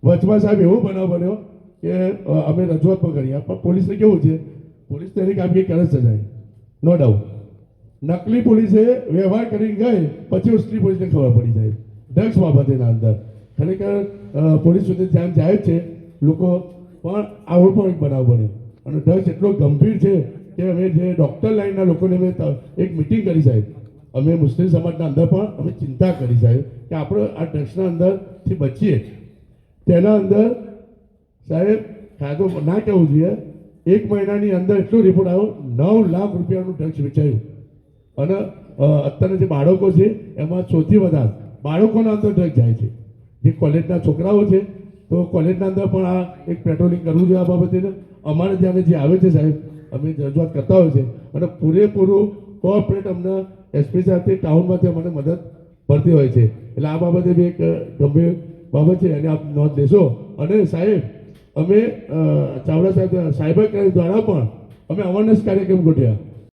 વચમાં સાહેબ એવો બનાવ બન્યો કે અમે રજૂઆત પણ કરી પણ પોલીસને કેવું છે, પોલીસ તેની કામગીરી કરે છે સાહેબ, નો ડાઉટ. નકલી પોલીસે વ્યવહાર કરીને ગઈ, પછી અસલી પોલીસને ખબર પડી જાય ડ્રગ્સ બાબતેના અંદર. ખરેખર પોલીસ સુધી ધ્યાન જાય છે લોકો, પણ આવો પણ એક બનાવ બન્યો. અને ડ્રગ્સ એટલો ગંભીર છે કે અમે જે ડૉક્ટર લાઈનના લોકોને મેં એક મિટિંગ કરી સાહેબ, અમે મુસ્લિમ સમાજના અંદર પણ અમે ચિંતા કરી સાહેબ કે આપણે આ ડ્રગ્સના અંદરથી બચીએ. તેના અંદર સાહેબ કાયદો ના કહેવું જોઈએ, 1 મહિનાની અંદર એટલો રિપોર્ટ આવ્યો, 9 લાખ રૂપિયાનું ડ્રગ્સ વેચાયું. અને અત્યારના જે બાળકો છે એમાં સૌથી વધારે બાળકોના અંદર ડ્રગ્સ જાય છે. જે કોલેજના છોકરાઓ છે તો કોલેજના અંદર પણ આ એક પેટ્રોલિંગ કરવું જોઈએ આ બાબતે. અમારે ત્યાં જે આવે છે સાહેબ, અમે રજૂઆત કરતા હોય છે અને પૂરેપૂરું કોઓપરેટ અમને એસપી સાથે ટાઉનમાંથી અમને મદદ મળતી હોય છે. એટલે આ બાબતે બી એક ગંભીર બાબત છે, અને આપ નોંધ લેશો. અને સાહેબ અમે ચાવડા સાહેબ સાયબર ક્રાઇમ દ્વારા પણ અમે અવેરનેસ કાર્યક્રમ ગોઠવ્યા.